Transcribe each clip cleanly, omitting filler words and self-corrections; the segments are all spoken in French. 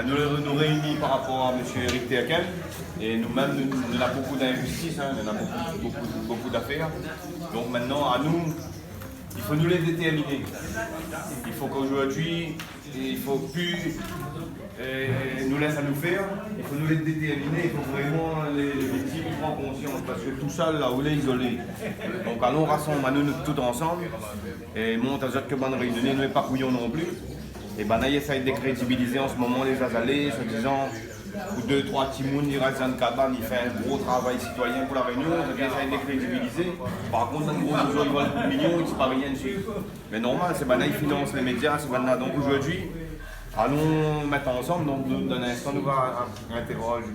nous réunit par rapport à M. Eric Théaken. Et nous-mêmes, nous avons beaucoup d'injustices, hein, nous avons beaucoup d'affaires. Donc maintenant, à nous, il faut nous les déterminer. Il faut qu'aujourd'hui, il ne faut plus nous laisser à nous faire. Il faut nous les déterminer. Il faut vraiment les victimes prendre conscience. Parce que tout ça, là, on est isolé. Donc allons rassembler nous tous ensemble. Et monte à que bonne réunion, nous n'est pas couillons non plus. Et ben là, il essaie de décrédibiliser en ce moment les Azalés, se disant, ou 2-3 timounes, il reste dans une cabane, il fait un gros travail citoyen pour la Réunion, il essaie de décrédibiliser. Par contre, un gros oiseau, il vole des millions, il ne se passe rien dessus. Mais normal, c'est ben là, il finance les médias, c'est ben là. Donc aujourd'hui, allons mettre ensemble, donc d'un instant, nous allons interroger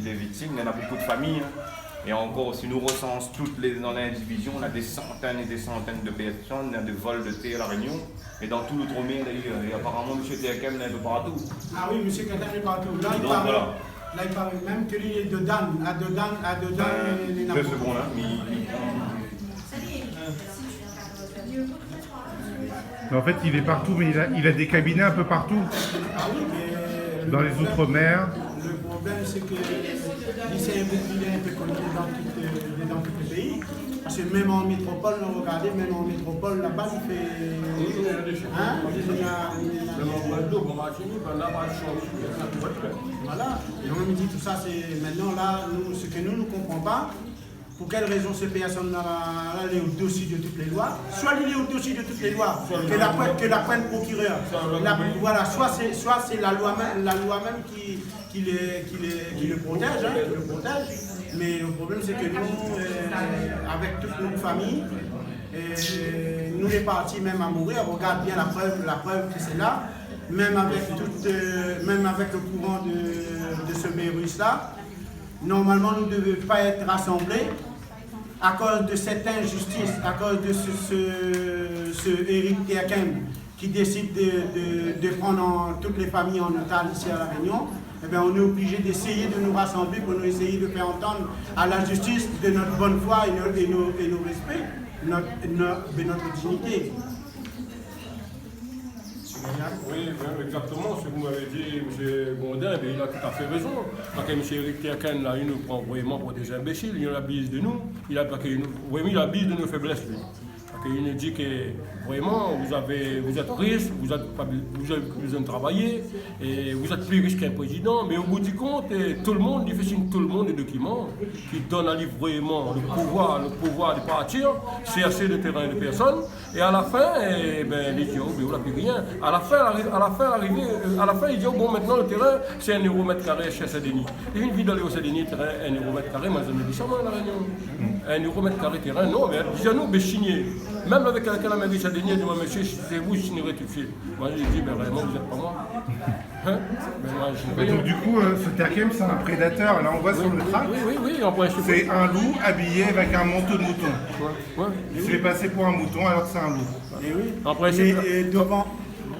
les victimes, il y en a beaucoup de familles. Hein. Et encore, si nous recensons toutes dans l'indivision, on a des centaines et des centaines de personnes, il y a des vols de thé à La Réunion, et dans tout l'outre-mer d'ailleurs. Et apparemment, M. Théaken est un peu partout. Ah oui, M. Théaken est partout. Là, il parle même qu'il est de Dan, à les Deux secondes, hein. En fait, il est partout, mais il a des cabinets un peu partout. Ah oui, mais dans les Outre-mer. Le problème, c'est que il est un peu connu dans tout le pays. Parce que même en métropole, regardez, même en métropole, là-bas, il fait. Hein? Voilà. Et on me dit tout ça, c'est maintenant là, ce que nous ne comprenons pas. Pour quelle raison ces personnes-là est au-dessus de toutes les lois? Soit il est au-dessus de toutes les lois, que la prenne procureur. Voilà, soit c'est la loi même qui le protège, hein, qui le protège. Mais le problème c'est que nous, avec toute notre famille, nous les partis même à mourir, on regarde bien la preuve que c'est là, même avec le courant de ce virus-là. Normalement, nous ne devons pas être rassemblés à cause de cette injustice, à cause de ce Eric Théaken qui décide de prendre toutes les familles en otage ici à La Réunion. Eh bien, on est obligé d'essayer de nous rassembler pour nous essayer de faire entendre à la justice de notre bonne foi et nos respects, de notre dignité. Oui, exactement ce que vous m'avez dit, M. Gondin, il a tout à fait raison. Parce que M. Eric Théaken, là, il nous prend vraiment pour des imbéciles, il abuse de nous, il abuse de nos faiblesses. Lui. Il nous dit que vraiment vous êtes riche, vous avez besoin de travailler, et vous êtes plus riche qu'un président, mais au bout du compte, tout le monde, il fait signer tout le monde des documents qui donnent à lui vraiment le pouvoir de partir, chercher le terrain de personnes, et à la fin, les gens, on n'a plus rien. À la fin, il dit bon, maintenant le terrain, c'est 1 euro mètre carré chez Saint-Denis. Et une vie d'aller au Saint-Denis, terrain 1 euro mètre carré, moi je me dis ça, moi, à La Réunion. 1 euro mètre carré terrain, non, mais déjà nous, signer. Même avec la mairie Saint-Denis, elle dit moi, monsieur, c'est vous, je signerai tout de suite. Moi, je lui dis, ben vraiment, vous n'êtes pas moi. Hein? Ben, donc, du coup, ce Théaken, c'est un prédateur. Là, on voit sur le tract. Oui, en principe. C'est un loup habillé avec un manteau de mouton. Il se fait passer pour un mouton alors que c'est un loup. Et oui. En principe. Et devant.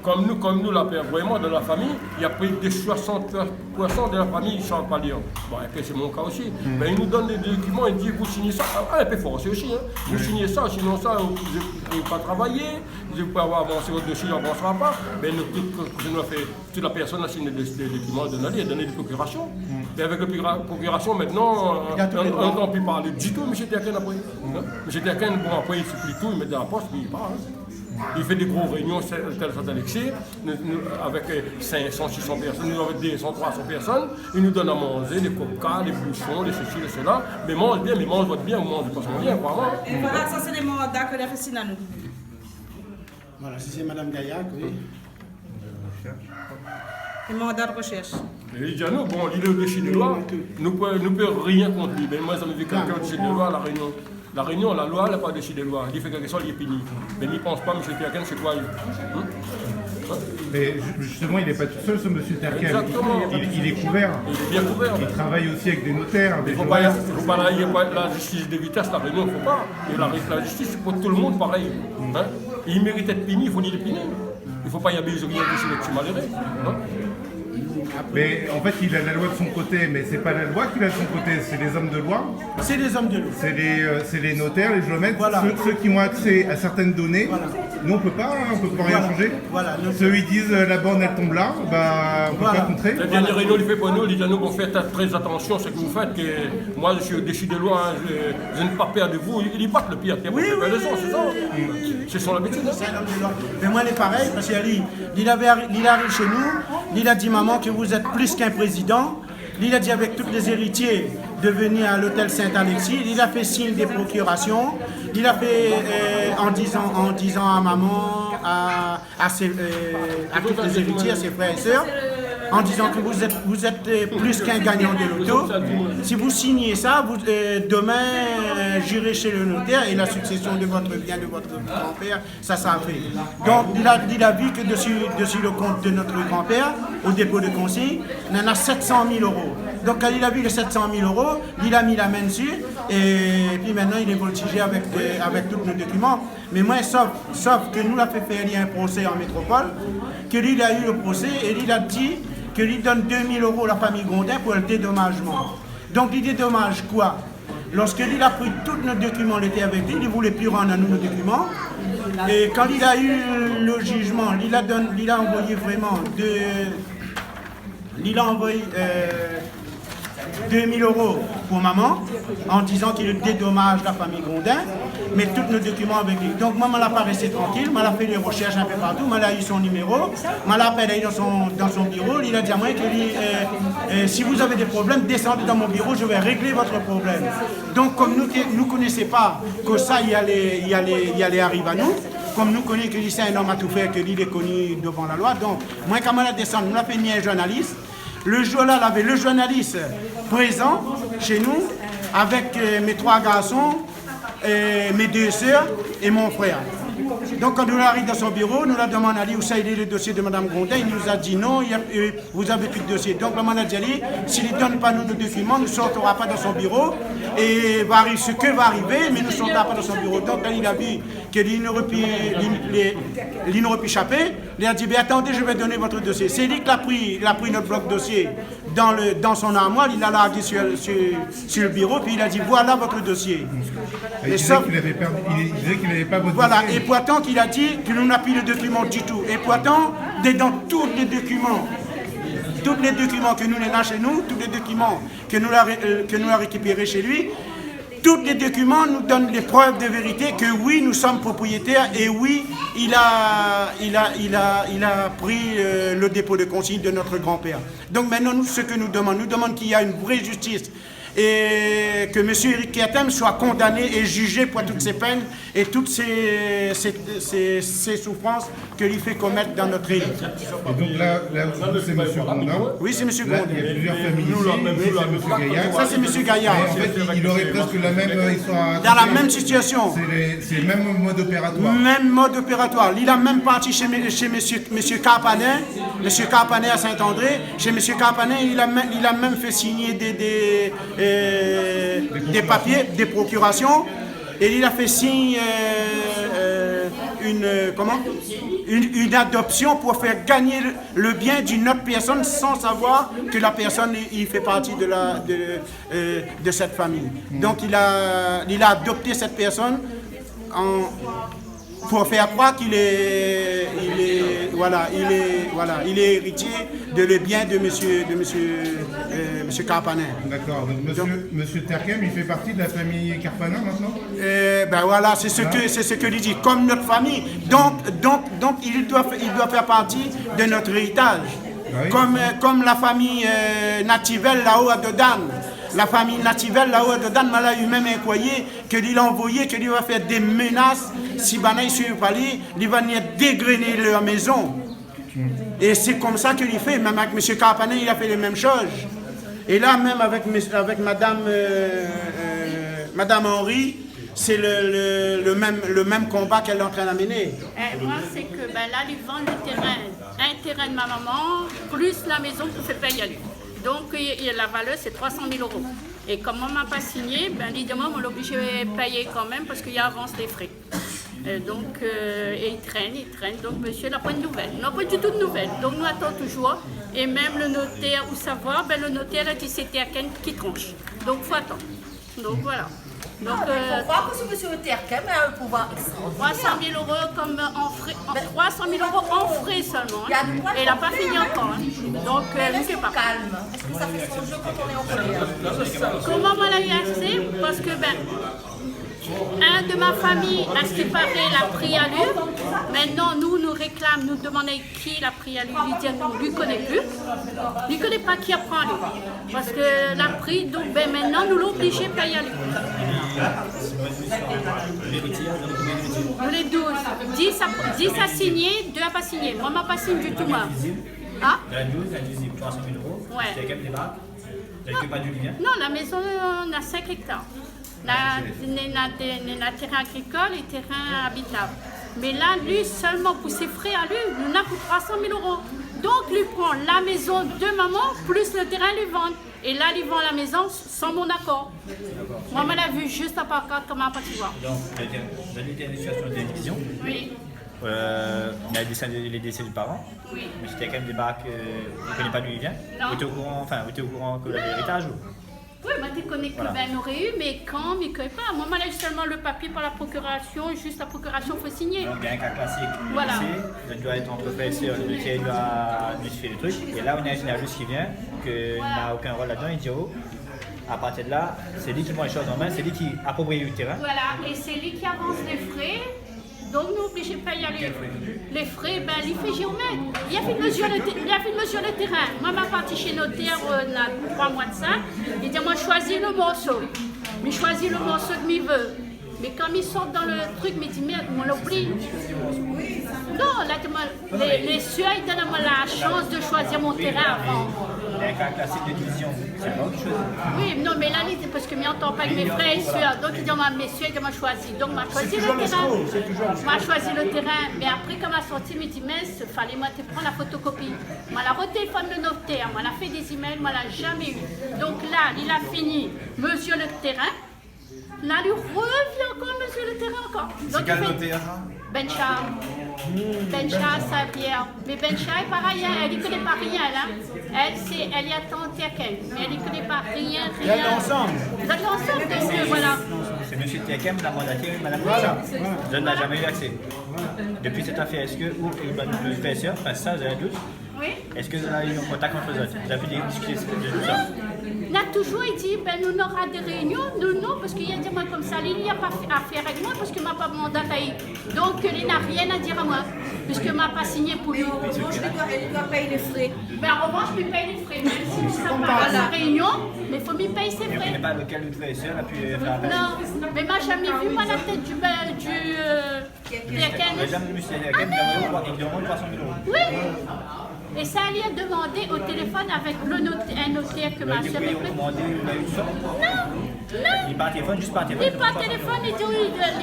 Comme nous, la père, vraiment, dans la famille, il y a plus de 60% de la famille, ils ne savent pas lire. Bon, après, c'est mon cas aussi. Ben, ils nous donnent des documents, ils disent, vous signez ça. Ah, un peu forcé aussi, hein. Vous signez ça, sinon ça, vous ne pouvez pas travailler, vous pouvez avoir avancé votre dossier, il n'avancera pas. Mais toute la personne a signé des documents, elle a donné des procurations. Et avec la procuration, maintenant, on n'a plus parler du tout, M. Théaken après. M. Théaken, bon, après, il supplie tout, il met dans la poche, puis il part. Il fait des gros réunions, tel excès, avec 500, 600 personnes, nous avons 200, 300 personnes. Il nous donne à manger des coca, des bouchons, des ceci, des cela. Mais mange bien, mais mange votre bien, ou mange pas son bien, apparemment. Et voilà, ça c'est les mandats que les récits à nous. Voilà, si c'est Mme Gaillac, oui. Les mandats de recherche. Il dit à nous, bon, il est au-dessus des lois, nous ne pouvons rien contre lui. Mais moi, ça me dit quelqu'un au-dessus des lois à La Réunion. La Réunion, la loi, elle n'a pas décidé de loi. Il fait quelque chose, il est puni. Mais il ne pense pas, M. Théaken, c'est quoi Mais justement, il n'est pas tout seul, ce M. Théaken. Exactement. Il est couvert. Il est bien couvert. Il travaille aussi avec des notaires. Il ne faut pas la justice de vitesse, La Réunion, il ne faut pas. Et la justice, c'est pour tout le monde pareil. Hein? Il mérite d'être puni, il faut dire puni. Il ne faut pas y abuser rien de ce malheureux. Mais en fait, il a la loi de son côté, mais c'est pas la loi qu'il a de son côté, c'est les hommes de loi. C'est les hommes de loi. C'est les notaires, les géomètres, voilà. ceux qui ont accès à certaines données. Voilà. Nous, on peut pas rien changer. Voilà. Ceux ils disent la borne elle tombe là, bah on peut pas contrer. La dernière réunion, il fait pour nous, il dit à nous qu'on fait très attention à ce que vous faites, que moi je suis au-dessus de loi, hein, je ne pas perdre de vous. Il bat le pire, Oui, c'est ça. C'est son habitude. C'est un homme de loi. Mais moi, il est pareil, parce qu'il arrive chez nous, il a dit, maman, que vous êtes plus qu'un président. Il a dit avec tous les héritiers de venir à l'hôtel Saint-Alexis. Il a fait signe des procurations. Il a fait en disant à maman, à tous les héritiers, à ses frères et sœurs, en disant que vous êtes plus qu'un gagnant de l'auto. Si vous signez ça, demain, j'irai chez le notaire et la succession de votre bien, de votre grand-père, ça sera fait. Donc, il a vu que dessus le compte de notre grand-père, au dépôt de consigne, il en a 700 000 €. Donc, quand il a vu les 700 000 €, il a mis la main dessus et puis maintenant, il est voltigé avec tous nos documents. Mais moi, sauf que nous l'a fait faire, il y a un procès en métropole, que lui, il a eu le procès et il a dit que lui donne 2 000 € à la famille Gondin pour le dédommagement. Donc, il dédommage quoi? Lorsque lui a pris tous nos documents, il était avec lui, il ne voulait plus rendre à nous nos documents. Et quand il a eu le jugement, il a envoyé vraiment il a envoyé 2 000 € pour maman, en disant qu'il dédommage la famille Gondin, mais tous nos documents avec lui. Donc maman l'a pas resté tranquille, elle a fait des recherches un peu partout, elle a eu son numéro, elle a appelé dans son bureau, il a dit à moi que si vous avez des problèmes, descendez dans mon bureau, je vais régler votre problème. Donc comme nous ne connaissions pas que ça y allait arriver à nous, comme nous connaissons que c'est un homme à tout faire, que lui est connu devant la loi, donc moi quand on a descendu, on a fait venir un journaliste. Le jour-là, il avait le journaliste présent chez nous, avec mes 3 garçons, mes 2 sœurs et mon frère. Donc quand nous arrivons dans son bureau, nous lui demandons où ça il est le dossier de Mme Gondin. Il nous a dit non, vous n'avez plus de dossier. Donc le manager a dit, s'il ne donne pas nos documents, nous ne sortirons pas dans son bureau. Et ce que va arriver, mais nous ne sortirons pas dans son bureau. Donc quand il a vu qu'il n'aurait pu échapper, il a dit, attendez, je vais donner votre dossier. C'est lui qui a pris notre bloc dossier dans son armoire, il l'a largué sur le bureau, puis il a dit, voilà votre dossier. Il disait qu'il n'avait pas votre voilà, dossier. et pourtant qu'il a dit que nous n'avons plus le document du tout. Et pourtant, dans tous les documents que nous avons chez nous, tous les documents que nous avons récupérés chez lui, tous les documents nous donnent des preuves de vérité que oui, nous sommes propriétaires et oui, il a pris le dépôt de consigne de notre grand-père. Donc maintenant, ce que nous demandons qu'il y ait une vraie justice et que M. Éric Kertem soit condamné et jugé pour toutes ses peines et toutes ces souffrances que lui fait commettre dans notre île. Et donc là c'est M. Gondin. Oui, c'est M. Là, Gondin. il y a plusieurs familles ici, c'est M. Gaillard. Ça, c'est M. Gaillard. Et en fait, il aurait presque la même histoire. Dans la même situation. C'est le même mode opératoire. Même mode opératoire. Il a même parti chez M. Carpanet, M. Carpanet à Saint-André. Chez M. Carpanet, il a même fait signer des papiers, des procurations, et il a fait signe une adoption pour faire gagner le bien d'une autre personne sans savoir que la personne il fait partie de cette famille. Donc il a adopté cette personne pour faire croire qu'il est héritier de le bien de monsieur Carpanet. D'accord. Donc monsieur Terkem, il fait partie de la famille Carpanet maintenant? Voilà, c'est ce que il dit, comme notre famille. Donc il doit faire partie de notre héritage. Oui. Comme la famille Nativelle là-haut à Dodane. La famille Nativelle là-haut à Dodane m'a eu même un courrier que lui a envoyé, que lui va faire des menaces. Si Banaï suit pas lui, il va venir dégrainer leur maison. Et c'est comme ça qu'il fait. Même avec M. Carpanet, il a fait les mêmes choses. Et là, même avec Madame Henry, c'est le même combat qu'elle est en train d'amener. Moi, c'est que là, ils vendent un terrain de ma maman, plus la maison pour faire payer à lui. Donc, la valeur, c'est 300 000 €. Et comme on ne m'a pas signé, évidemment, on est obligé de payer quand même parce qu'il y a avance des frais. Et il traîne. Donc, monsieur n'a pas de nouvelles. On n'a pas du tout de nouvelles. Donc, nous attendons toujours. Et même le notaire, où savoir, le notaire a dit que c'était à Ken qui tranche. Donc, il faut attendre. Donc, voilà. Donc, Il faut croire que ce monsieur Terkem a un pouvoir extraordinaire. 300 000 euros comme en frais, 300 000 euros en frais seulement. Il y a de quoi Et il n'a pas fini encore. Donc, je ne sais pas. Calme. Est-ce que ça fait son jeu quand on est en colère? Comment on a eu accès? Parce que un de ma famille a séparé la pris à lui. Maintenant, nous réclame, nous demandons qui l'a pris à lui. Il dit non, lui ne connaît plus. Il ne connaît pas qui apprend à lui. Parce que la pris, donc maintenant, nous l'obligons à payer à lui. Nous les 12. 10 a signé, 2 n'a pas signé. Moi, je n'ai pas signé du tout, moi. Hein? La 12, elle dit 300 000 euros. Ouais. C'était quel débat? Vous pas du lien? Non, la maison, on a 5 hectares. On a terrain agricole et terrain habitable. Mais là, lui, seulement pour ses frais à lui, nous avons pour 300 000 euros. Donc, lui prend la maison de maman, plus le terrain, lui vend. Et là, il vend la maison sans mon accord. Moi, je l'ai vu juste à part comment pas tu vois. Donc, vous avez été une situation de division. Oui. On a les décès du parent. Oui. Mais c'était quand même des bacs, vous ne connaissez pas d'où il vient. Non. Vous étiez au courant que l'héritage ou? Oui, je connais que ben aurait eu, mais quand, mais que pas. Moi, je seulement le papier par la procuration, juste la procuration, il faut signer. Donc, il y a un cas classique. Voilà. Vous doit être entre frères et sœurs, le dossier doit notifier le truc. Et là, on a un généaliste qui vient, qui n'a aucun rôle là-dedans, il dit oh, à partir de là, c'est lui qui prend les choses en main, c'est lui qui approprie le terrain. Voilà, et c'est lui qui avance les frais. Donc nous obligés de payer les frais, ben il fait géomètre. Il a fait mesure le terrain. Moi, je suis partie chez notaire il y a 3 mois de ça. Il dit moi, choisis le morceau. Mais choisis le morceau que je veux. Mais quand ils sortent dans le truc, ils disent merde, on l'oublie. Non, là, les soeurs, ils donnent la chance de choisir mon terrain avant. Il y a un cas classique de division, c'est pas autre chose. Oui, non, mais là, c'est parce que je m'entends pas avec mes frères et soeurs. Donc, ils disent, mes soeurs, ils m'ont choisi. Donc, m'a choisi le terrain. M'a choisi le terrain. Mais après, quand m'a sorti, il dit, mais il fallait moi te prendre la photocopie. Moi, la retéléphone le notaire. Moi, l'a fait des emails. Moi, l'a jamais eu. Donc, là, il a fini, monsieur le terrain. Là, il revient encore, monsieur le terrain encore. C'est quel notaire? Bencha. Bencha, Savière. Mais Bencha est pareil, elle ne connaît pas rien là. Elle y attend Terkem, mais elle ne connaît pas rien. Vous êtes ensemble. Vous êtes ensemble, donc voilà. C'est M. Terkem, la mandataire, Mme Bencha. Je n'ai jamais eu accès. Depuis cette affaire, est-ce que, ou le PSR, enfin ça, vous avez un doute? Oui. Est-ce que vous avez eu un contact entre eux autres? Vous avez pu discuter de tout ça? Il a toujours dit, ben nous aurons des réunions, nous non, parce qu'il y a des mois comme ça, il n'y a pas affaire avec moi, parce qu'il ne m'a pas mandat à y. Donc il n'a rien à dire à moi, puisqu'il ne m'a pas signé pour lui. En revanche, il doit payer les frais. Ben en revanche, je paye les frais, même si nous ne sommes pas à la réunion, mais il faut me payer ses Mais vous frais. ne pas lequel de frères a pu faire appel? Non, mais moi jamais vu moi la tête du Vous n'avez jamais vu M. Terkem, il demande 300 000 euros. Oui. Et ça, elle a demandé au téléphone avec un notaire que ma soeur Vous avez commandé, vous avez eu tout ça? Non. Il par téléphone, juste par téléphone? Et par téléphone, il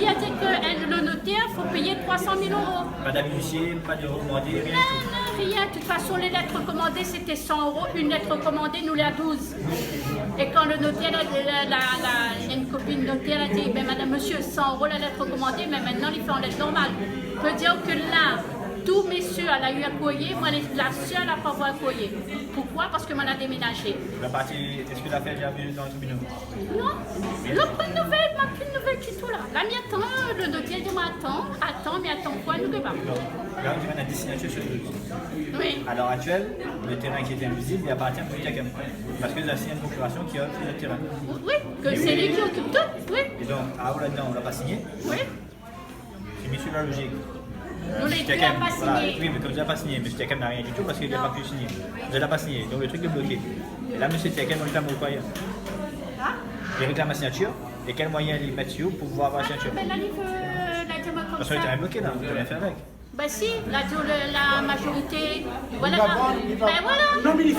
a dit que le notaire, il faut payer 300 000 euros. Pas d'huissier, pas de recommandé, rien du tout. Non, rien. De toute façon, les lettres commandées, c'était 100 euros. Une lettre commandée, nous l'a 12. Et quand le notaire, il y a une copine notaire, elle a dit, ben, madame, monsieur, 100 euros la lettre commandée, mais maintenant, il fait en lettre normale. Je peux dire que là, tous mes soeurs, elle a eu un courrier, moi la seule n'a pas envoyé un courrier. Pourquoi? Parce que moi, elle a déménagé. Est-ce que l'affaire est déjà venue dans le tribunal? Non, l'autre nouvelle, ma plus nouvelle du tout là. La mienne attend, le notaire dit moi attends, mais attends quoi, nous ne pas. Là, on a des signatures sur le dossier. Oui. À l'heure actuelle, le terrain qui est invisible, il appartient à M. Terkem. Parce que vous avez signé une procuration qui a offert le terrain. Oui, que c'est lui qui occupe tout, oui. Et donc, à vous là-dedans, on ne l'a pas signé. Oui. C'est monsieur la logique. Nous les deux n'avons pas signé. Oui, mais comme vous n'avez pas signé, M. Terkem n'a rien du tout parce qu'il n'a pas pu signer. Vous n'avez pas signé, donc le truc est bloqué. Et là, M. Terkem réclame au quoi? Il réclame la signature. Et quel moyen il met sur pour pouvoir avoir la signature? Ben là, il veut la dire comme Parce ça. que le terrain est bloqué là, vous ne pouvez rien faire avec. Ben si, la majorité. Voilà. Ben voilà. Non, mais il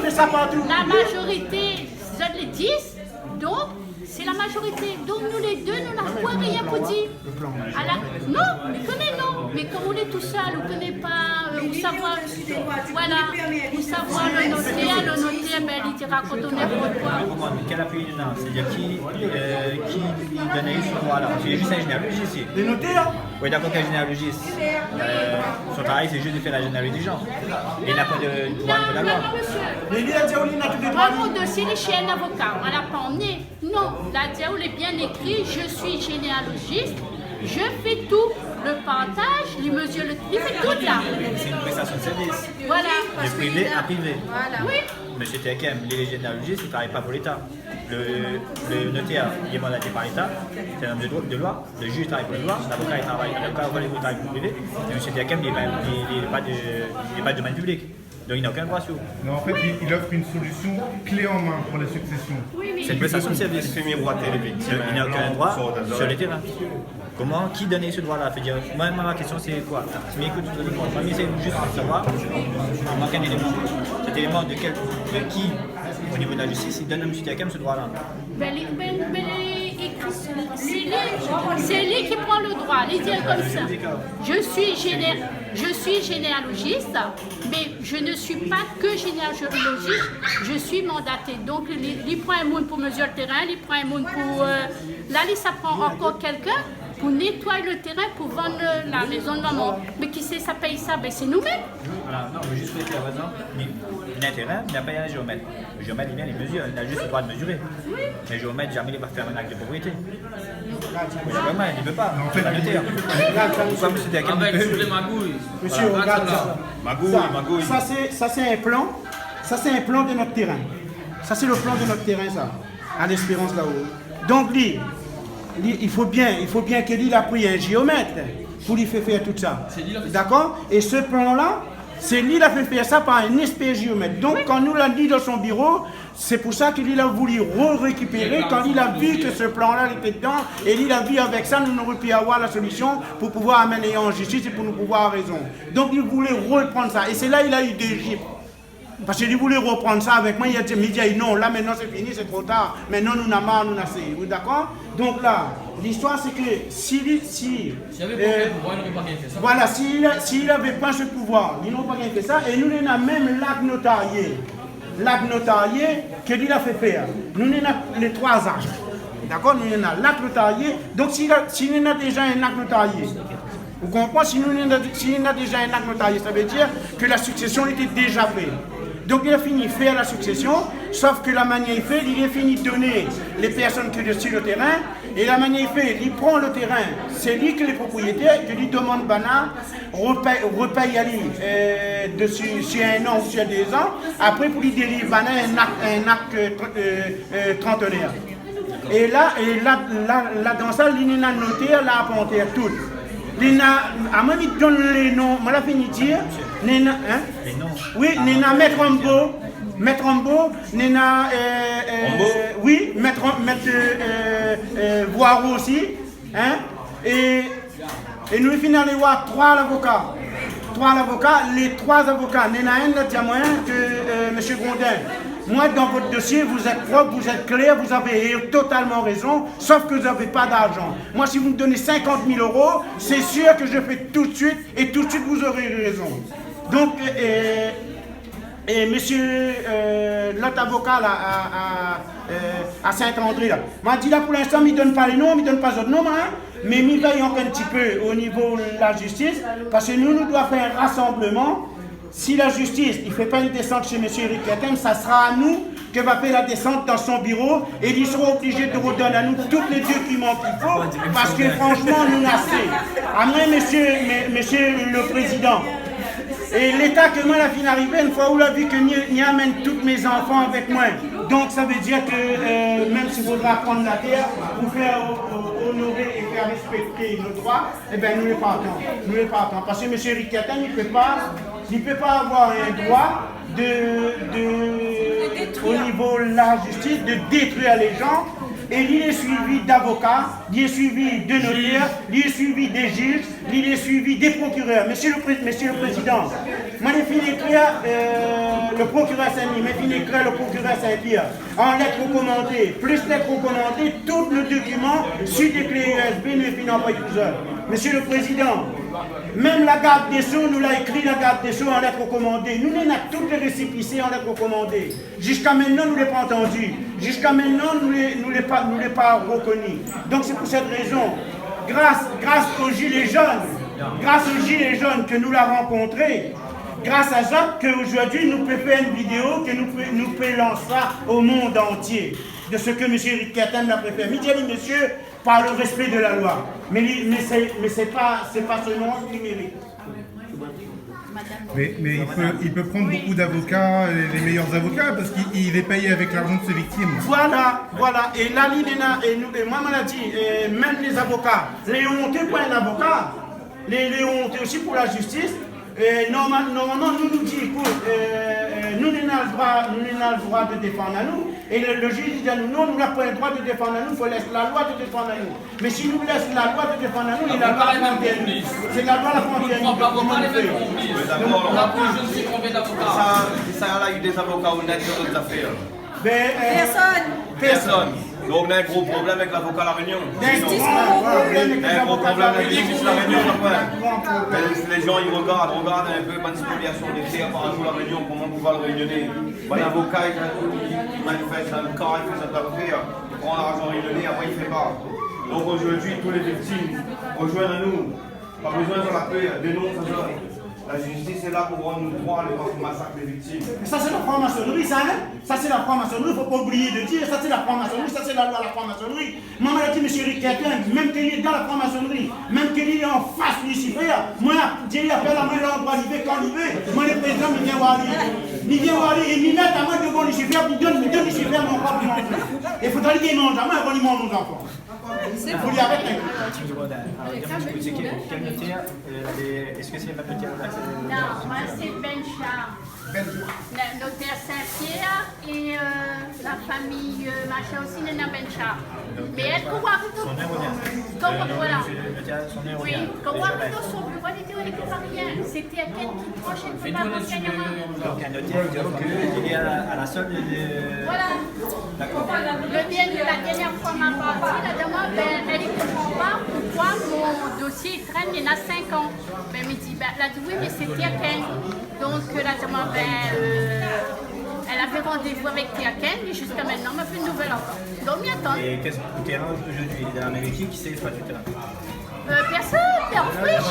fait ça partout. La majorité, c'est les 10, donc c'est la majorité. Donc nous les deux, nous n'avons rien pour dire. Non, on connaît non. Mais comme on est tout seul, on ne connaît pas, où savoir. Voilà, où savoir le notaire, mais il dira quand on est pour quoi. Quel appui il donne? C'est-à-dire qui donnait ce droit là? J'ai juste un général ici. Les notaires. Oui, d'accord qu'un généalogiste, son travail c'est juste de faire la généalogie des gens. Il n'a pas de droit de la loi. Mais lui, il a dit, il a tout des Moi, droits. mon dossier, il est chez un avocat. On l'a pas emmené. Non, la diaoul est bien écrit. Je suis généalogiste. Je fais tout. Le partage, il mesure le... Il fait tout là. C'est une prestation de service. Voilà. De privé à privé. Voilà. Oui. Monsieur Tekem, les généalogistes, ils ne travaillent pas pour l'État. Le notaire, il est mandaté par l'État, c'est un homme de loi. Le juge travaille pour la loi, l'avocat il travaille pour le privé. Et monsieur Tekem, il n'est pas de domaine public. Donc il n'a aucun droit sur. Non, en fait, il offre une solution clé en main pour la succession. C'est une prestation de service. Il n'a aucun droit sur les terrains. Comment, qui donnait ce droit-là? Moi, ma question c'est quoi? Mais écoute, moi, c'est juste pour savoir, il manque un élément. Cet élément de qui, au niveau de la justice, il donne à M. Tekem ce droit-là? C'est lui qui prend le droit, il dit comme ça. Je suis généalogiste, mais je ne suis pas que généalogiste, je suis mandaté. Donc, il prend un monde pour mesurer le terrain, il prend un monde pour... là, ça prend encore quelqu'un pour nettoyer le terrain, pour vendre la maison de maman. Mais qui sait, ça paye ça? Ben, c'est nous-mêmes. Voilà, non, mais juste pour dire, par exemple, il a un terrain, il n'a pas un géomètre. Le géomètre, il vient, il mesure, il a juste le droit de mesurer. Mais le géomètre, jamais il va faire un acte de propriété. Il ne peut pas, c'est pas notaire. Pourquoi M. Tekem ne peut? Monsieur, regarde ça. Magouille. Ça, c'est un plan. Ça, c'est un plan de notre terrain. Ça, c'est le plan de notre terrain, ça. À l'espérance là-haut. Donc, il faut bien qu'il a pris un géomètre pour lui faire tout ça. D'accord? Et ce plan-là, c'est lui qui a fait faire ça par un expert géomètre. Donc, quand nous l'a dit dans son bureau, c'est pour ça qu'il a voulu récupérer. Quand il a vu que ce plan-là était dedans, et il a vu avec ça, nous n'aurions pu avoir la solution pour pouvoir amener en justice et pour nous pouvoir avoir raison. Donc, il voulait reprendre ça. Et c'est là qu'il a eu des gifles. Parce qu'il voulait reprendre ça avec moi, il a dit non, là maintenant c'est fini, c'est trop tard, maintenant nous n'avons marre, nous n'avons assez. Oui, d'accord? Donc là, l'histoire c'est que voilà, s'il n'avait pas ce pouvoir, ils n'ont pas bien fait ça, et nous avons même l'acte notarié qu'il a fait faire. Nous avons les 3 actes. D'accord? Nous avons l'acte notarié, donc s'il a déjà un acte notarié, vous comprenez? S'il a déjà un acte notarié, ça veut dire que la succession était déjà faite. Donc il a fini de faire la succession, sauf que la manière il fait, il a fini de donner les personnes qui sont sur le terrain, et la manière il fait, il prend le terrain, c'est lui qui est le propriétaire, qui lui demande Bana, repaye à lui sur un an ou sur 2 ans, après pour lui délivrer Bana un acte trentenaire. Et là dans ça, il a noté la apponté tout. À moi, il donne les noms, je vais finir de dire. Les noms? Oui, Nena Maître Rambo, Nena. Oui, Maître Voiro aussi. Hein? Et nous finissons les voir 3 avocats. Les 3 avocats, Nena un, dit à moi que M. Grondin. Moi, dans votre dossier, vous êtes propre, vous êtes clair, vous avez totalement raison, sauf que vous n'avez pas d'argent. Moi, si vous me donnez 50 000 €, c'est sûr que je fais tout de suite, et tout de suite, vous aurez raison. Donc, monsieur, l'autre avocat là, à Saint-André, m'a dit là pour l'instant, il ne donne pas les noms, il ne donne pas les autres noms, hein, mais il veille encore un petit peu au niveau de la justice, parce que nous devons faire un rassemblement. Si la justice ne fait pas une descente chez M. Eric Tekem, ça sera à nous que va faire la descente dans son bureau et ils seront obligés de redonner à nous tous les documents qu'il faut parce que franchement, nous n'avons assez. À moi, monsieur le Président, et l'État que moi, la fin arrivée, une fois où l'a vu que j'y amène tous mes enfants avec moi. Donc ça veut dire que même s'il faudra prendre la terre pour faire honorer et faire respecter nos droits, eh bien nous ne les partons. Parce que M. Eric Tekem, il ne peut pas avoir un droit au niveau de la justice de détruire les gens. Et il est suivi d'avocats, il est suivi de notaires, il est suivi des juges, il est suivi des procureurs. Monsieur le Président, moi j'ai fini d'écrire le procureur Saint-Denis, j'ai fini d'écrire le procureur Saint-Pierre en lettres recommandées, plus lettres recommandées, tout le document sur des clés USB, nous fini envoyé tout seul. Monsieur le Président, même la garde des Sceaux, nous l'a écrit la garde des Sceaux en lettres recommandées. Nous avons toutes les récépissés en lettres recommandées. Jusqu'à maintenant, nous ne l'avons pas entendu. Jusqu'à maintenant, nous ne l'avons pas reconnu. Donc c'est pour cette raison grâce aux Gilets jaunes que nous l'avons rencontré, grâce à ça qu'aujourd'hui nous pouvons faire une vidéo que nous pouvons lancer au monde entier de ce que M. Eric Kertem a préféré. Monsieur, par le respect de la loi. Mais c'est pas seulement ce qu'il mérite. Mais il peut prendre beaucoup d'avocats, les meilleurs avocats, parce qu'il est payé avec l'argent de ses victimes. Voilà. Et là, et moi, on l'a dit, même les avocats, les honteux pour un avocat, les honteux aussi pour la justice. Normalement, nous dit, écoute, nous n'avons le droit de défendre à nous. Et le juge dit à nous, non, nous n'avons pas le droit de défendre à nous, il faut laisser la loi de défendre à nous. Mais si nous laissons la loi de défendre à nous, il a la loi la frontière. C'est la loi la frontière. Je ne suis combien d'avocats? Ça a eu des avocats honnêtes sur d'autres affaires. Personne. Donc on a un gros problème avec l'avocat La Réunion. On a un gros problème avec la justice La Réunion. Les gens ils regardent un peu la spoliation des terres par rapport à La Réunion, comment on va le réunionner. Un avocat il manifeste un cas, il fait cette affaire, il prend l'argent réunionnais, après il ne fait pas. Donc aujourd'hui tous les victimes rejoignent à nous. Pas besoin de la paix, dénonce ça. La justice est là pour rendre nous droit le massacre des victimes. Ça c'est la franc-maçonnerie, ça, hein? Ça c'est la franc-maçonnerie, il ne faut pas oublier de dire, ça c'est la franc-maçonnerie, ça c'est la loi de la franc-maçonnerie. Maman a dit, M. Eric Kertem, même qu'il est dans la franc-maçonnerie, même qu'il est en face du Lucifer, moi, Dieu appelle à moi l'endroit, il veut quand il veut, moi le président me vient voir lui. Il vient voir lui, il m'y met à moi devant Lucifer, il donne Lucifer mon propre enfant. Il faudrait qu'il mange à moi avant qu'il mange nos enfants. Il faut lui arrêter. Est-ce que c'est la notaire? Non, moi c'est Benchar. Le notaire Saint-Pierre et la famille machin aussi, Nena Benchar. Mais elle court son nom comme voilà. Oui, comme son bureau n'était pas rien. C'était quelqu'un qui prochaine fois pas renseignement. Donc un notaire il est à la solde de... Voilà. D'accord. La dernière fois m'a partie, la demande, elle ne comprend pas pourquoi mon dossier traîne, il y en a 5 ans. Elle me dit, elle a dit oui, mais c'est Tiaken. Donc la demande, elle avait rendez-vous avec Tiaken, et jusqu'à maintenant, on m'a fait une nouvelle encore. Donc, m'y attend. Et qu'est-ce que le terrain aujourd'hui? Il est dans la même équipe, qui sait exploiter le terrain? Personne, t'es en friche.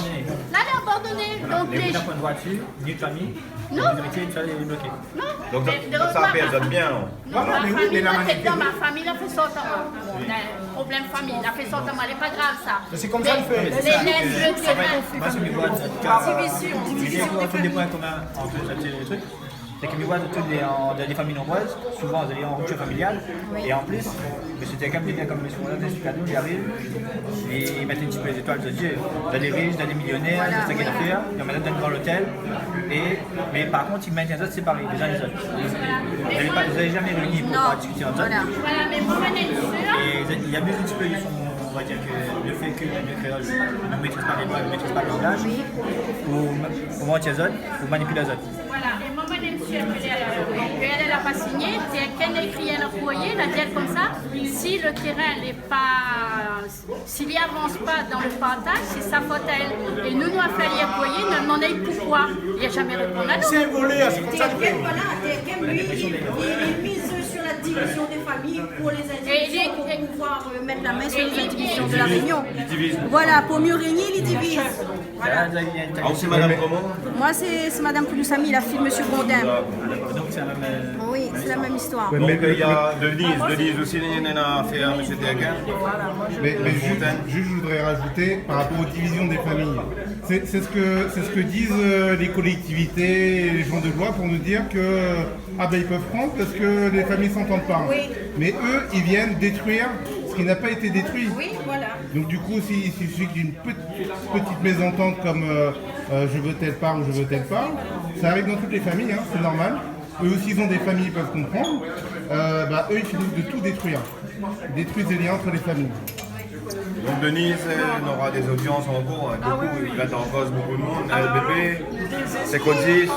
Là, elle est abandonnée. Donc, les gens n'ont pas de droit dessus, ni de famille. Non. Les tout ça est bloqué. Non. Donc ça pèse bien. Non, ma famille, ma famille a fait sortir moi. Problème famille, il a fait sortir moi. C'est pas grave ça. C'est comme ça qu'il fait. Les laisses, le terrain. Moi, ce que je vois, tous les points communs entre ces trucs, c'est que je vois dans des familles nombreuses, souvent vous allez en rupture familiale, et en plus, M. Tiaken vient comme M. Moulin, des cadeaux, il arrive, et il met un petit peu les étoiles de Dieu. Dans des riches, dans des millionnaires, c'est ça qu'il a fait, il met dans l'hôtel, mais par contre, il maintient les autres séparés, les uns les autres. Vous n'avez jamais réunis pour discuter ensemble. Voilà, mais moi, et il abuse un petit peu de son, on va dire que le fait que le créole ne maîtrise pas les lois, ne maîtrise pas le langage, pour mentir les autres, pour manipuler les autres. Voilà, et moi, elle n'a pas signé, qu'elle a écrit un courrier, elle a dit comme ça, si le terrain n'est pas, s'il n'avance pas dans le partage, c'est sa faute à elle. Et nous a fallu un courrier, nous demandons pourquoi. Il n'a jamais répondu à nous. C'est un volé, c'est pour ça que... Voilà, lui, il mise sur la division des familles pour les individus, pour pouvoir mettre la main sur les indivisions de la Réunion. Voilà, pour mieux régner, il divise. Voilà. Alors c'est Madame comment? Moi, c'est Madame Pouloussami, la fille de M. Gondin. Donc c'est la même... Oui, c'est la même histoire. Donc il y a Denise aussi, il y en a fait à M. Tiaken. Mais juste, je voudrais rajouter par rapport aux divisions des familles. C'est ce que disent les collectivités, les gens de loi pour nous dire que ils peuvent prendre parce que les familles ne s'entendent pas. Oui. Mais eux, ils viennent détruire ce qui n'a pas été détruit. Oui, voilà. Donc du coup, s'il suffit d'une petite mésentente comme je veux telle part ou je veux telle part, ça arrive dans toutes les familles, hein, c'est normal. Eux aussi, ils ont des familles, ils peuvent comprendre. Eux, ils finissent de tout détruire. Ils détruisent les liens entre les familles. Donc Denise, on aura des audiences en cours, beaucoup, il va en cause beaucoup de monde, LBB, c'est Codis.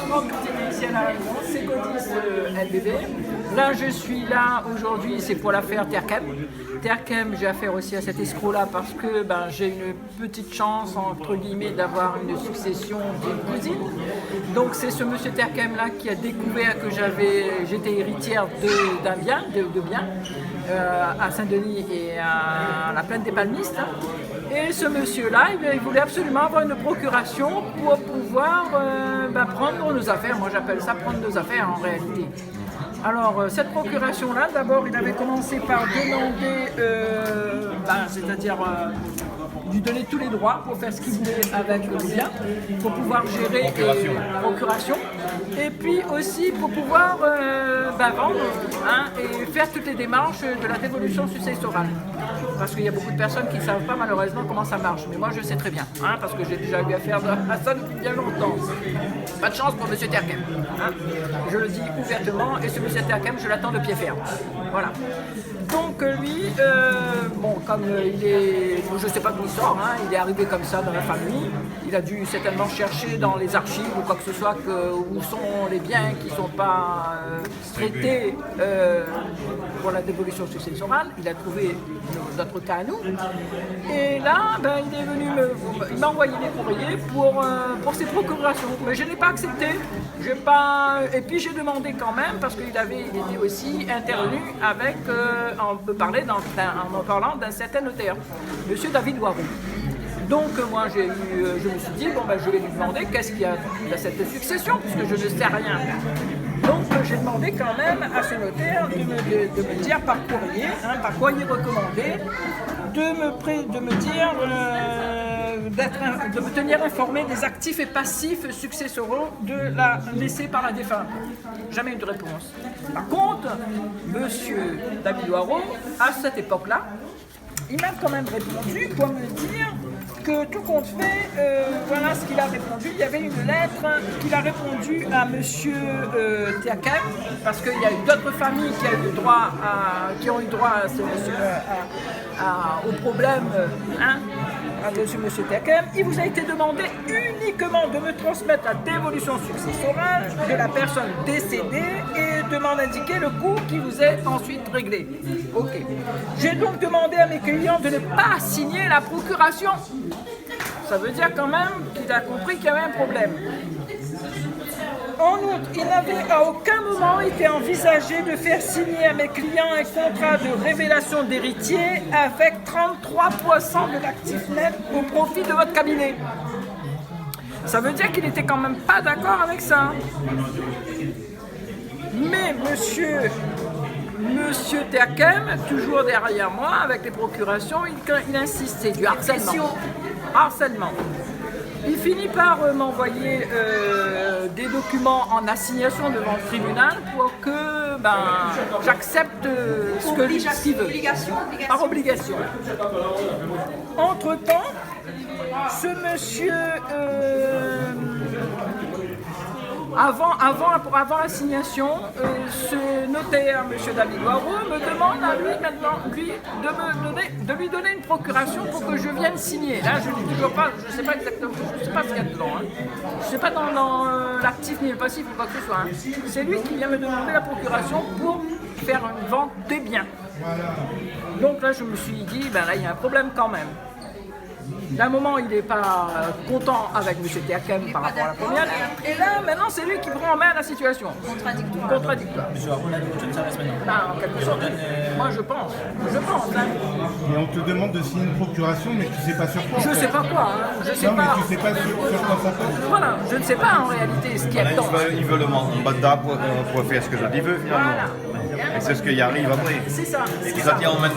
C'est Codis LBB. Là, je suis là aujourd'hui, c'est pour l'affaire Terkem. Terkem, j'ai affaire aussi à cet escroc-là parce que j'ai une petite chance, entre guillemets, d'avoir une succession d'une cousine. Donc c'est ce monsieur Terkem-là qui a découvert que j'étais héritière d'un bien, de biens, à Saint-Denis et à la plaine des Palmistes. Et ce monsieur-là, il voulait absolument avoir une procuration pour pouvoir prendre nos affaires. Moi, j'appelle ça prendre nos affaires en réalité. Alors, cette procuration-là, d'abord, il avait commencé par demander, c'est-à-dire lui donner tous les droits pour faire ce qu'il voulait avec le bien, pour pouvoir gérer procuration, et puis aussi pour pouvoir vendre et faire toutes les démarches de la dévolution successorale. Parce qu'il y a beaucoup de personnes qui ne savent pas malheureusement comment ça marche, mais moi je sais très bien, parce que j'ai déjà eu affaire à ça depuis bien longtemps. Pas de chance pour M. Terkem. Je le dis ouvertement, et ce M. Terkem, je l'attends de pied ferme. Voilà. Donc lui, comme il est, je ne sais pas d'où il sort, il est arrivé comme ça dans la famille, il a dû certainement chercher dans les archives ou quoi que ce soit où sont les biens qui ne sont pas traités pour la dévolution successorale. Il a trouvé notre cas à nous, et là, il est venu il m'a envoyé des courriers pour ses procurations, mais je n'ai pas accepté. Et puis j'ai demandé quand même, parce qu'il était aussi intervenu avec, on peut parler en parlant d'un certain notaire, M. David Loireau. Donc moi je me suis dit, je vais lui demander qu'est-ce qu'il y a de cette succession, puisque je ne sais rien. Donc j'ai demandé quand même à ce notaire de me dire par courrier recommandé, de me tenir informé des actifs et passifs successoraux laissés par la défunte. Jamais eu de réponse. Par contre, M. David Loireau, à cette époque-là, il m'a quand même répondu pour me dire que tout compte fait, voilà ce qu'il a répondu. Il y avait une lettre qu'il a répondu à M. Terkem, parce qu'il y a eu d'autres familles qui ont eu droit au problème de M. Terkem. Il vous a été demandé uniquement de me transmettre la dévolution successorale de la personne décédée et de m'en indiquer le coût qui vous est ensuite réglé. Ok. J'ai donc demandé à mes clients de ne pas signer la procuration. Ça veut dire quand même qu'il a compris qu'il y avait un problème. En outre, il n'avait à aucun moment été envisagé de faire signer à mes clients un contrat de révélation d'héritier avec 33% de l'actif net au profit de votre cabinet. Ça veut dire qu'il n'était quand même pas d'accord avec ça. Mais Monsieur Terkem, toujours derrière moi, avec les procurations, il insiste, c'est du harcèlement. Il finit par m'envoyer des documents en assignation devant le tribunal pour que j'accepte ce qu'il veut. Par obligation. Entre-temps, ce monsieur... Avant l'assignation, ce notaire, M. David Loireau, me demande à lui maintenant de lui donner une procuration pour que je vienne signer. Là, je ne dis toujours pas, je ne sais pas exactement, je ne sais pas ce qu'il y a dedans. Je ne sais pas dans l'actif ni le passif ou quoi que ce soit. C'est lui qui vient me demander la procuration pour faire une vente des biens. Donc là, je me suis dit, là, il y a un problème quand même. D'un moment, il n'est pas content avec M. Terkem par rapport à la première. Et là, maintenant, c'est lui qui prend en main la situation. Contradictoire. M. Loireau, la dévolution de service maintenant. En quelque sorte. Moi, je pense. Et on te demande de signer une procuration, mais tu ne sais pas sur quoi. Je ne sais pas quoi. Mais tu ne sais pas sur quoi ça passe. Voilà, je ne sais pas en réalité ce qu'il y a dedans. Il veut le mandat pour faire ce que je dis veut finalement. Voilà. Et c'est ce qui arrive après. C'est ça. C'est-à-dire on met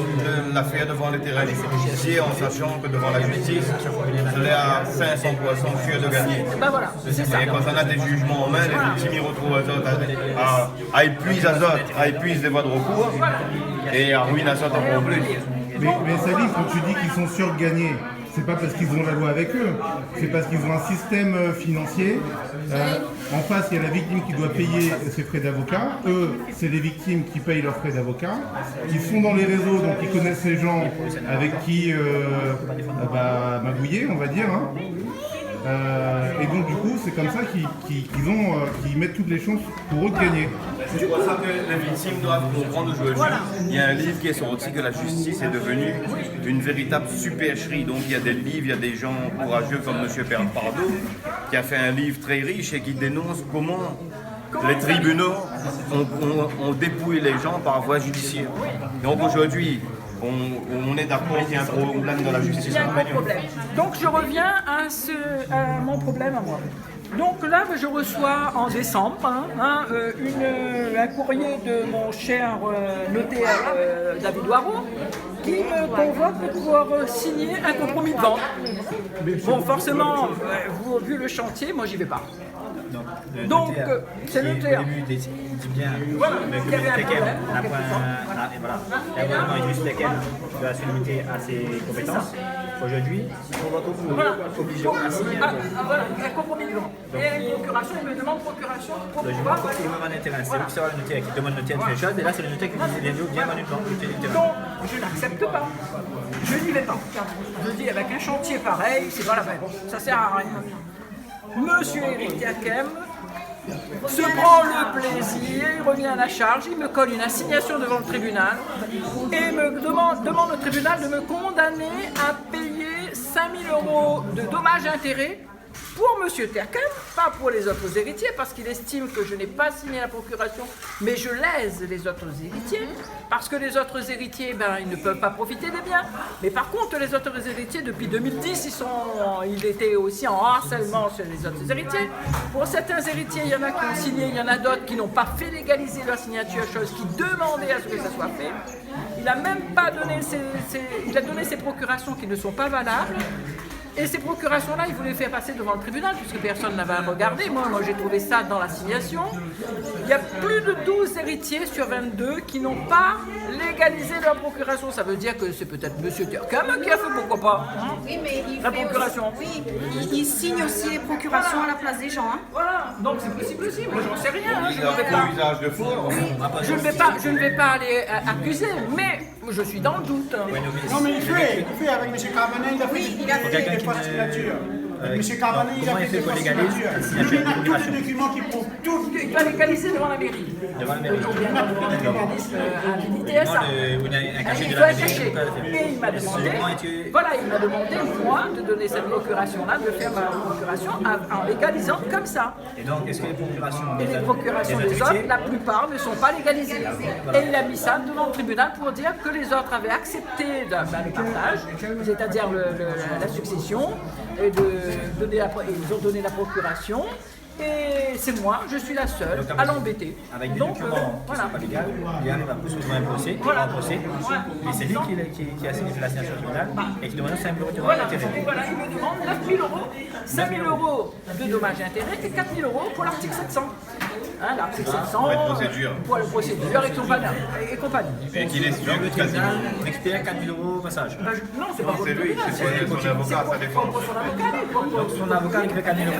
l'affaire devant les terrains justiciers en sachant que devant la justice, je l'ai à 500% sûr de gagner. Voilà, c'est ça. Et quand on a des jugements en main, les victimes ils retrouvent à épuiser les voies de recours et à ruiner ça encore plus. Mais Salim, quand tu dis qu'ils sont sûrs de gagner, c'est pas parce qu'ils ont la loi avec eux, c'est parce qu'ils ont un système financier. En face, il y a la victime qui doit payer ses frais d'avocat. Eux, c'est les victimes qui payent leurs frais d'avocat. Ils sont dans les réseaux, donc ils connaissent les gens avec qui magouiller, on va dire. Et donc du coup, c'est comme ça qu'ils mettent toutes les chances pour eux de gagner. C'est pour ça que les victimes doivent comprendre aujourd'hui. Il y a un livre qui est sorti que la justice est devenue une véritable supercherie. Donc il y a des livres, il y a des gens courageux comme M. Pardo qui a fait un livre très riche et qui dénonce comment les tribunaux ont dépouillé les gens par voie judiciaire. Donc aujourd'hui, on est d'accord qu'il y a un problème dans la justice. Il y a un gros problème. Donc je reviens à mon problème à moi. Donc là, je reçois en décembre un courrier de mon cher notaire David Waro qui me convoque pour signer un compromis de vente. Bon, forcément, vu le chantier, moi j'y vais pas. Donc, c'est le notaire. Au début, il dit bien qu'il y avait un problème. Et vraiment, il juste lesquels de la solidité à ses compétences. Aujourd'hui, on va obligé à signer. Voilà, un compromis de vente. Et une procuration, il me demande procuration pour pouvoir. Donc, il me demande un terrain. C'est lui qui sera le notaire qui demande le notaire de faire les choses. Et là, c'est le notaire qui dit viens vendre une vente. Donc, je n'accepte pas. Je n'y vais pas. Je dis, avec un chantier pareil, c'est pas la peine. Ça sert à rien. Monsieur Éric Tiakem se prend le plaisir, il revient à la charge, il me colle une assignation devant le tribunal et me demande au tribunal de me condamner à payer 5 000 € de dommages et intérêts pour M. Tiakem, pas pour les autres héritiers, parce qu'il estime que je n'ai pas signé la procuration, mais je lèse les autres héritiers, parce que les autres héritiers, ils ne peuvent pas profiter des biens. Mais par contre, les autres héritiers, depuis 2010, ils étaient aussi en harcèlement chez les autres héritiers. Pour certains héritiers, il y en a qui ont signé, il y en a d'autres qui n'ont pas fait légaliser leur signature, chose qui demandait à ce que ça soit fait. Il n'a même pas donné il a donné ses procurations qui ne sont pas valables. Et ces procurations-là, il voulait faire passer devant le tribunal, puisque personne n'avait regardé. Moi j'ai trouvé ça dans l'assignation. Il y a plus de 12 héritiers sur 22 qui n'ont pas légalisé leur procuration. Ça veut dire que c'est peut-être M. Tiakem qui a fait, pourquoi pas, Oui, mais la procuration. Il signe aussi les procurations à la place des gens. Voilà, donc c'est possible aussi. Moi, j'en sais rien. Il a fait usage de faux. Je ne vais pas aller accuser, mais je suis dans le doute. Non, mais il fait avec M. Carbanet, il a fait des signatures. M. Carbanet, il a fait des signatures. Il a tous les documents qui prouvent tout. Il va légaliser devant la mairie. Devant la mairie. Un organisme habilité ça. Il doit être caché. Et il m'a demandé, moi, de donner cette procuration-là, de faire ma procuration en légalisant comme ça. Et donc, est-ce que les procurations Et les procurations des autres, la plupart ne sont pas légalisées. Et il a mis ça devant le tribunal pour dire que les autres avaient accepté le partage, c'est-à-dire la succession, et ils ont donné la procuration. Et c'est moi, je suis la seule à l'embêter. Avec des documents qui ne sont pas légaux, il arrive à poursuivre un procès, et c'est lui qui a signifié l'assignation tribunal et qui demande 5 000 € de dommages et intérêts. Voilà, il me demande 9 000 €, 5 000 € de dommages et intérêts et 4 000 € pour l'article 700. L'article 700 pour la procédure. Pour la procédure et compagnie. Et qu'il est sûr Le tribunal récupère 4 000 € au passage. Non, c'est pas pour C'est le lui, tribunal, c'est son avocat, ça défend. pour son avocat. Donc son avocat récupère 4 000 €.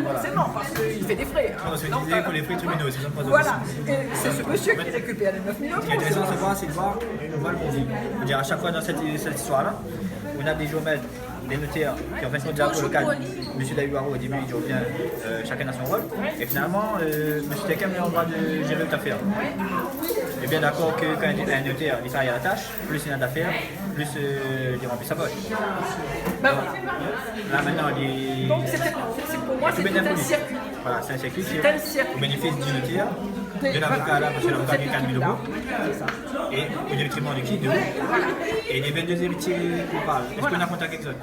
Voilà. C'est non, parce qu'il fait des frais. Non, c'est l'idée pour les frais tribunaux, c'est pas Voilà, et c'est ce monsieur qui récupère les 9 000 Ce qui est intéressant de se voir, c'est de voir le profil. Je veux dire, à chaque fois dans cette histoire-là, on a des géomètres, des notaires qui ont fait notre dialogue local. M. David Waro, au début, il dit bien chacun a son rôle. Et finalement, M. Tiakem a le droit de gérer toute affaire. Il est bien d'accord que quand un notaire il travaille à la tâche, plus il a d'affaires, plus il remplit sa poche. Ben voilà. Là maintenant, il donc pour moi, c'est un circuit. Voilà, c'est un circuit qui est au bénéfice du notaire, de l'avocat là, parce que l'avocat gagne 4 000 €, et au directement de qui? De vous. Et les 22 héritiers qu'on parle, est-ce qu'on a contact avec eux?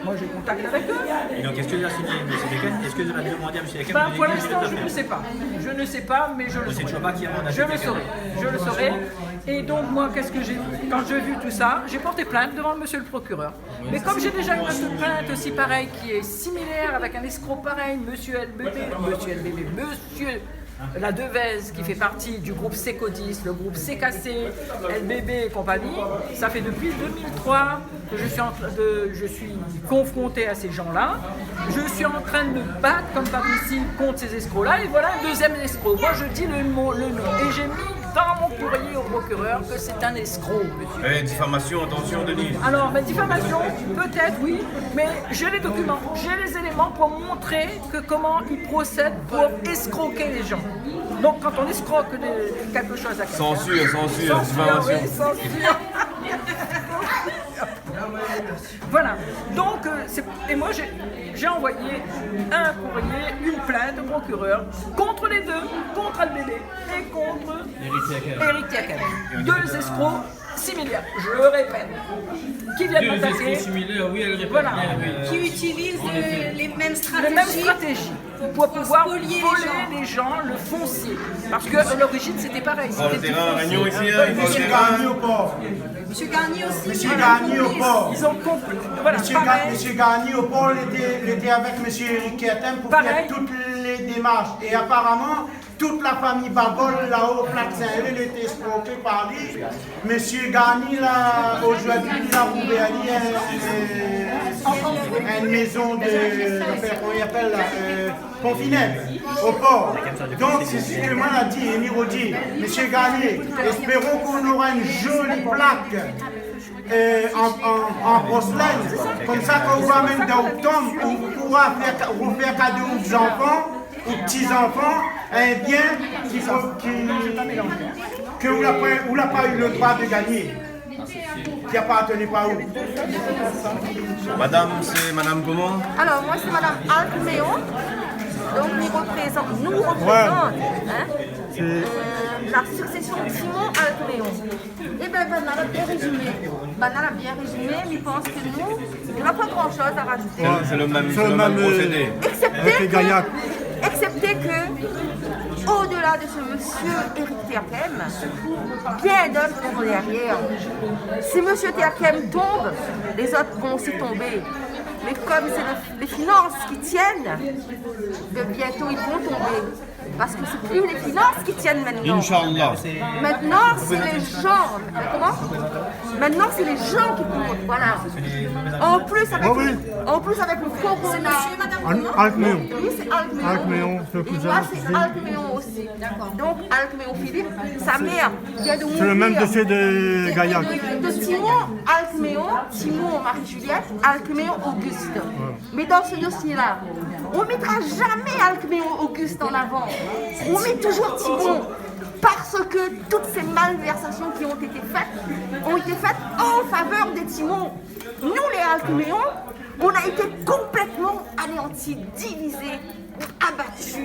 Moi, j'ai contact avec eux. Et donc, est-ce que vous avez signé M. Tiakem? Est-ce que vous avez demandé à M. Tiakem de Pour l'instant, je ne sais pas. Je ne sais pas, mais je le saurai. toujours pas qui a mandaté Je le saurai. Je le saurai. Et donc, moi, qu'est-ce que j'ai vu? Quand j'ai vu tout ça, j'ai porté plainte devant monsieur le procureur. Mais comme j'ai déjà une autre plainte aussi pareille, qui est similaire, avec un escroc pareil, monsieur la Devèze, qui fait partie du groupe Secodis, le groupe CKC, LBB et compagnie, ça fait depuis 2003 que je suis confronté à ces gens-là. Je suis en train de me battre comme pas possible contre ces escrocs-là, et voilà un deuxième escroc. Moi, je dis le nom, et j'ai mis dans mon courrier au procureur que c'est un escroc, monsieur. Diffamation, attention, Denis. Alors, diffamation, peut-être, oui, mais j'ai les documents, j'ai les éléments pour montrer comment ils procèdent pour escroquer les gens. Donc, quand on escroque quelque chose à quelqu'un... Censure, diffamation. Oui, censure. Voilà, donc, et moi j'ai envoyé un courrier, une plainte au procureur contre les deux, contre LBB et contre Éric Tiakem. Deux escrocs similaires, je le répète, qui viennent m'attaquer. Voilà. Qui utilisent les mêmes Les mêmes stratégies. stratégies pour pouvoir voler spolier les gens, le foncier. Parce qu'à l'origine, c'était pareil. Oh, le C'était terrain, du Réunion foncier. ici, hein, il faut Monsieur le terrain. Garnier au port. Monsieur Garnier aussi. Monsieur Garnier au port. Ils ont compris. Voilà, pareil. Monsieur Garnier au port, il était avec Monsieur Eric Kertem pour faire Pareil. toutes les démarches. Et apparemment, toute la famille Babol là-haut, Plaque Saint-Hélène, était escroquée par lui. Monsieur Garnier, là, aujourd'hui, il a ouvert une maison de. Comment il appelle là Confinette, au port. Donc, c'est ce que moi l'a dit, Emiro dit. Monsieur Garnier, espérons qu'on aura une jolie plaque. En porcelaine, comme ça qu'on voit même dans octobre, on pourra faire cadeau aux enfants, aux petits-enfants, un bien que vous n'avez pas eu le droit de gagner, qui appartenait pas à vous. Madame, c'est Madame comment? Alors, moi, c'est Madame Alcméon. Donc, nous représentons la succession de Simon Alcméon. Et bien, Banal a bien résumé. Banal a bien résumé, mais je pense que nous, il n'a pas grand-chose à rajouter. C'est le même procédé. Excepté que, au-delà de ce monsieur Eric Terkem, bien d'autres sont derrière. Si monsieur Terkem tombe, les autres vont aussi tomber. Mais comme c'est les finances qui tiennent, bientôt ils vont tomber. Parce que c'est plus les finances qui tiennent maintenant. Inch'Allah. Maintenant, c'est les gens. Comment? Maintenant, c'est les gens qui comptent. Voilà. En plus, avec le corona. Alcméon. Lui, c'est Alcméon. Et moi, c'est Alcméon aussi. Donc, Alcméon Philippe, sa mère vient de mourir. C'est le même dossier de Gaillac. De Simon Alcméon, Simon Marie-Juliette, Alcméon Auguste. Mais dans ce dossier-là, on ne mettra jamais Alcméon Auguste en avant. On met toujours Simon. Parce que toutes ces malversations qui ont été faites en faveur des Timons. Nous, les Alcméons, on a été complètement anéantis, divisés, abattus,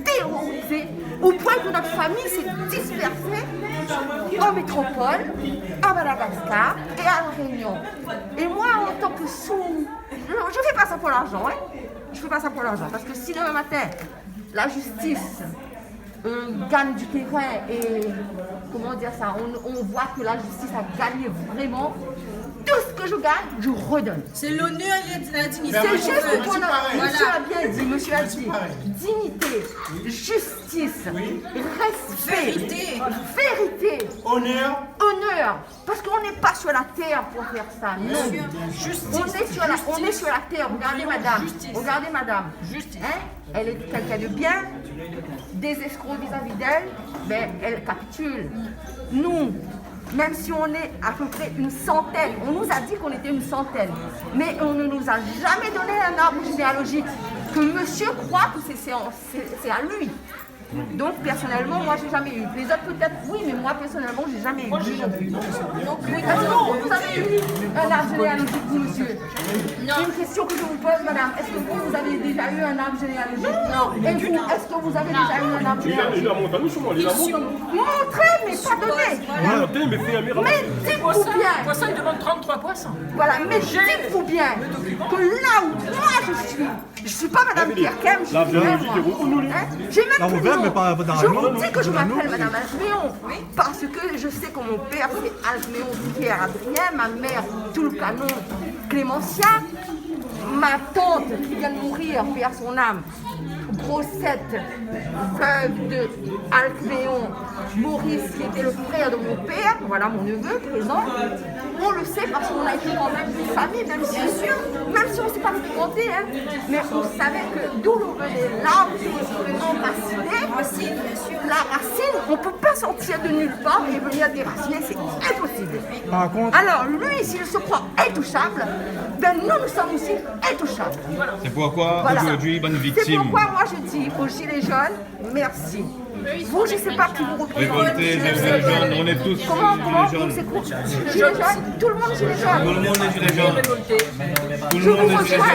terrorisés, au point que notre famille s'est dispersée en métropole, à Madagascar et à La Réunion. Et moi, en tant que sous, je ne fais pas ça pour l'argent, hein. Je ne fais pas ça pour l'argent, parce que si demain matin, la justice gagne du terrain et, comment dire ça, on voit que la justice a gagné vraiment, tout ce que je gagne, je redonne. C'est l'honneur et la dignité. C'est juste qu'on a, Voilà. monsieur a bien dit, monsieur a dit, dignité, justice, respect, vérité, Honneur. parce qu'on n'est pas sur la terre pour faire ça, non. On est sur la terre, regardez madame, hein? Elle est quelqu'un de bien, des escrocs vis-à-vis d'elle, ben, elle capitule. Nous, même si on est à peu près une centaine, on nous a dit qu'on était une centaine, mais on ne nous a jamais donné un arbre généalogique que monsieur croit que c'est à lui. Donc personnellement, moi j'ai jamais eu. Les autres peut-être oui, mais moi personnellement j'ai jamais eu. Donc oui, vous avez eu un arbre généalogique, vous monsieur? Une question que je vous pose, madame, est-ce que vous avez déjà eu un arbre généalogique? Non. Et vous, est-ce que vous avez déjà eu un arbre généalogique? Il a monté, il a monté. Montrez, mais pas donné. Mais dites-vous bien. Poisson, il demande 33 poissons. Voilà, mais dites-vous bien que là où moi je suis pas madame Terkem, je suis bien moi. J'ai même plus de nom. Je vous dis que je m'appelle madame Alcméon, parce que je sais que mon père c'est Alcméon Pierre Adrien, ma mère Toulcanon Clémentia, ma tante qui vient de mourir, perd son âme, Grossette, veuve de Alcméon, Maurice qui était le frère de mon père, voilà mon neveu présent. On le sait parce qu'on a été quand même une famille, même si on ne s'est pas fréquenté, hein, mais on savait que d'où l'on venait, l'arbre enraciné, la racine, on ne peut pas sortir de nulle part et venir déraciner, c'est impossible. Par contre, alors lui, s'il se croit intouchable, ben nous sommes aussi intouchables. C'est pourquoi Voilà. aujourd'hui, bonne C'est victime. pourquoi moi je dis aux Gilets jaunes, merci. Vous, je ne sais pas qui vous représente. Révoltés, Gilets jaunes, on est tous Comment Gilets jaunes. c'est quoi Gilets jaunes, tout le monde Gilet jaune. Tout le monde est Gilets jaunes. Tout Je le monde vous est Gilets rejoins.